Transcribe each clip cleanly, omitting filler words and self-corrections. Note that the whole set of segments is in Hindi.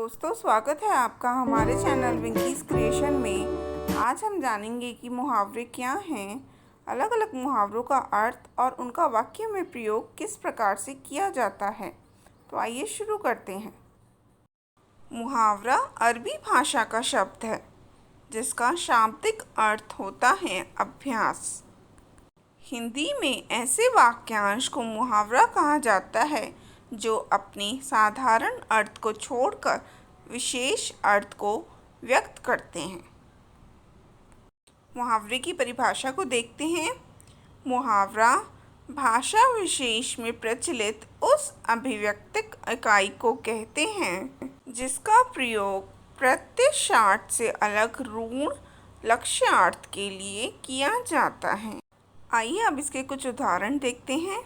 दोस्तों, स्वागत है आपका हमारे चैनल विंकीज़ क्रिएशन में। आज हम जानेंगे कि मुहावरे क्या हैं, अलग अलग मुहावरों का अर्थ और उनका वाक्य में प्रयोग किस प्रकार से किया जाता है। तो आइए शुरू करते हैं। मुहावरा अरबी भाषा का शब्द है जिसका शाब्दिक अर्थ होता है अभ्यास। हिंदी में ऐसे वाक्यांश को मुहावरा कहा जाता है जो अपने साधारण अर्थ को छोड़कर विशेष अर्थ को व्यक्त करते हैं। मुहावरे की परिभाषा को देखते हैं। मुहावरा भाषा विशेष में प्रचलित उस अभिव्यक्तिक इकाई को कहते हैं जिसका प्रयोग प्रत्यक्षार्थ से अलग ऋण लक्ष्यार्थ के लिए किया जाता है। आइए अब इसके कुछ उदाहरण देखते हैं।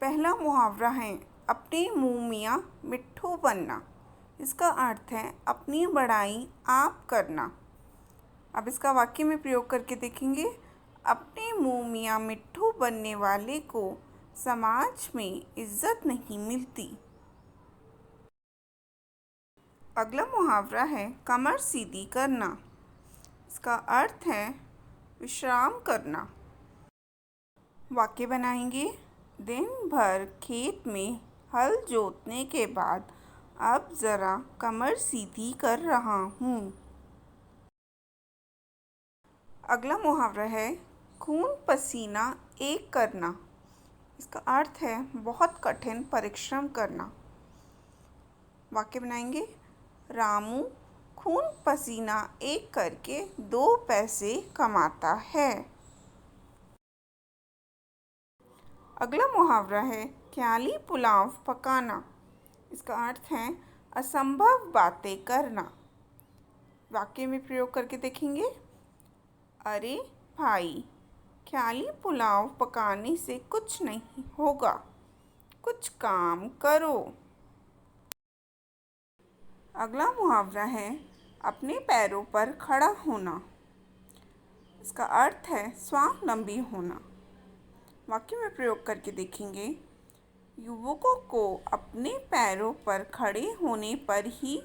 पहला मुहावरा है अपने मुँह मियाँ मिट्ठू बनना। इसका अर्थ है अपनी बड़ाई आप करना। अब इसका वाक्य में प्रयोग करके देखेंगे। अपने मुँह मियाँ मिट्ठू बनने वाले को समाज में इज्जत नहीं मिलती। अगला मुहावरा है कमर सीधी करना। इसका अर्थ है विश्राम करना। वाक्य बनाएंगे। दिन भर खेत में हल जोतने के बाद अब ज़रा कमर सीधी कर रहा हूँ। अगला मुहावरा है खून पसीना एक करना। इसका अर्थ है बहुत कठिन परिश्रम करना। वाक्य बनाएंगे। रामू खून पसीना एक करके 2 पैसे कमाता है। अगला मुहावरा है ख्याली पुलाव पकाना। इसका अर्थ है असंभव बातें करना। वाक्य में प्रयोग करके देखेंगे। अरे भाई, ख्याली पुलाव पकाने से कुछ नहीं होगा, कुछ काम करो। अगला मुहावरा है अपने पैरों पर खड़ा होना। इसका अर्थ है स्वावलंबी होना। वाक्य में प्रयोग करके देखेंगे। युवकों को अपने पैरों पर खड़े होने पर ही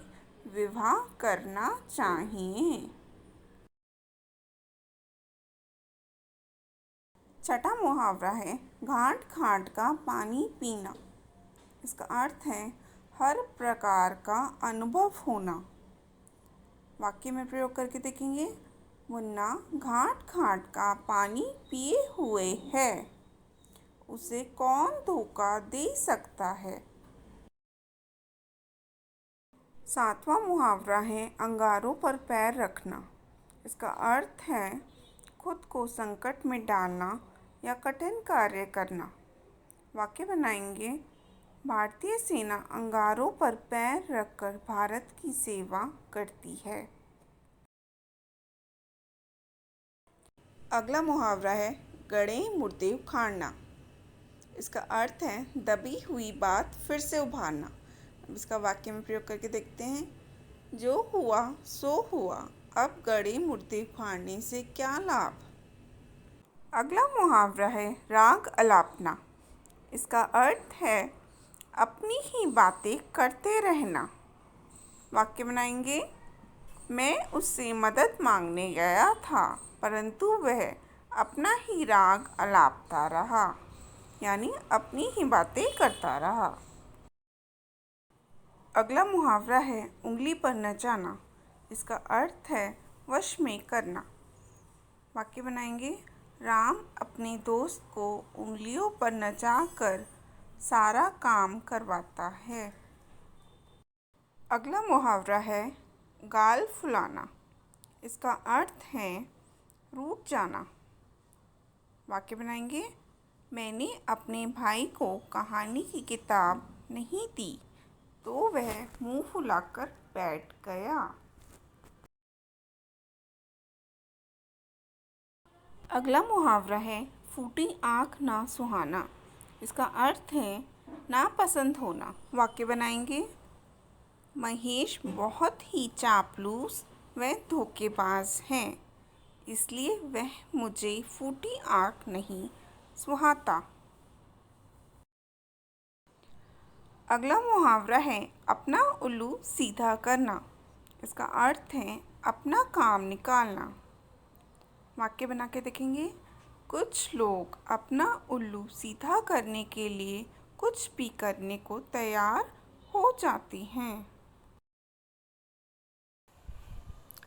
विवाह करना चाहिए। छठा मुहावरा है घाट घाट का पानी पीना। इसका अर्थ है हर प्रकार का अनुभव होना। वाक्य में प्रयोग करके देखेंगे। मुन्ना घाट घाट का पानी पिए हुए है, उसे कौन धोखा दे सकता है। सातवां मुहावरा है अंगारों पर पैर रखना। इसका अर्थ है खुद को संकट में डालना या कठिन कार्य करना। वाक्य बनाएंगे। भारतीय सेना अंगारों पर पैर रखकर भारत की सेवा करती है। अगला मुहावरा है गड़े मुर्दे उखाड़ना। इसका अर्थ है दबी हुई बात फिर से उभारना। अब इसका वाक्य में प्रयोग करके देखते हैं। जो हुआ सो हुआ, अब गड़े मुर्दे उखाड़ने से क्या लाभ। अगला मुहावरा है राग अलापना। इसका अर्थ है अपनी ही बातें करते रहना। वाक्य बनाएंगे। मैं उससे मदद मांगने गया था परंतु वह अपना ही राग अलापता रहा, यानी अपनी ही बातें करता रहा। अगला मुहावरा है उंगली पर नचाना। इसका अर्थ है वश में करना। वाक्य बनाएंगे। राम अपने दोस्त को उंगलियों पर नचाकर सारा काम करवाता है। अगला मुहावरा है गाल फुलाना। इसका अर्थ है रूठ जाना। वाक्य बनाएंगे। मैंने अपने भाई को कहानी की किताब नहीं दी तो वह मुंह फुलाकर बैठ गया। अगला मुहावरा है फूटी आँख ना सुहाना। इसका अर्थ है नापसंद होना। वाक्य बनाएंगे। महेश बहुत ही चापलूस व धोखेबाज है, इसलिए वह मुझे फूटी आँख नहीं सुहाता। अगला मुहावरा है अपना उल्लू सीधा करना। इसका अर्थ है अपना काम निकालना। वाक्य बना के देखेंगे। कुछ लोग अपना उल्लू सीधा करने के लिए कुछ भी करने को तैयार हो जाती हैं।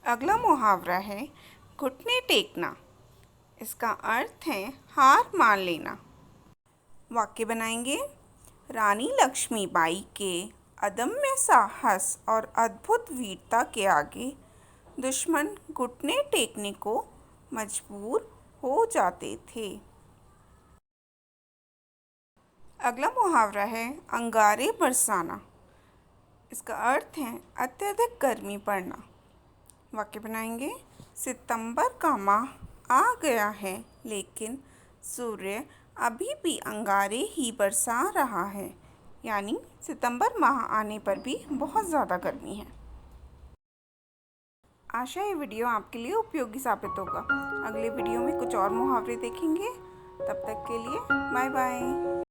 अगला मुहावरा है घुटने टेकना। इसका अर्थ है हार मान लेना। वाक्य बनाएंगे। रानी लक्ष्मीबाई के अदम्य साहस और अद्भुत वीरता के आगे दुश्मन घुटने टेकने को मजबूर हो जाते थे। अगला मुहावरा है अंगारे बरसाना। इसका अर्थ है अत्यधिक गर्मी पड़ना। वाक्य बनाएंगे। सितंबर का माह आ गया है लेकिन सूर्य अभी भी अंगारे ही बरसा रहा है, यानी सितंबर माह आने पर भी बहुत ज़्यादा गर्मी है। आशा ये वीडियो आपके लिए उपयोगी साबित होगा। अगले वीडियो में कुछ और मुहावरे देखेंगे। तब तक के लिए बाय बाय।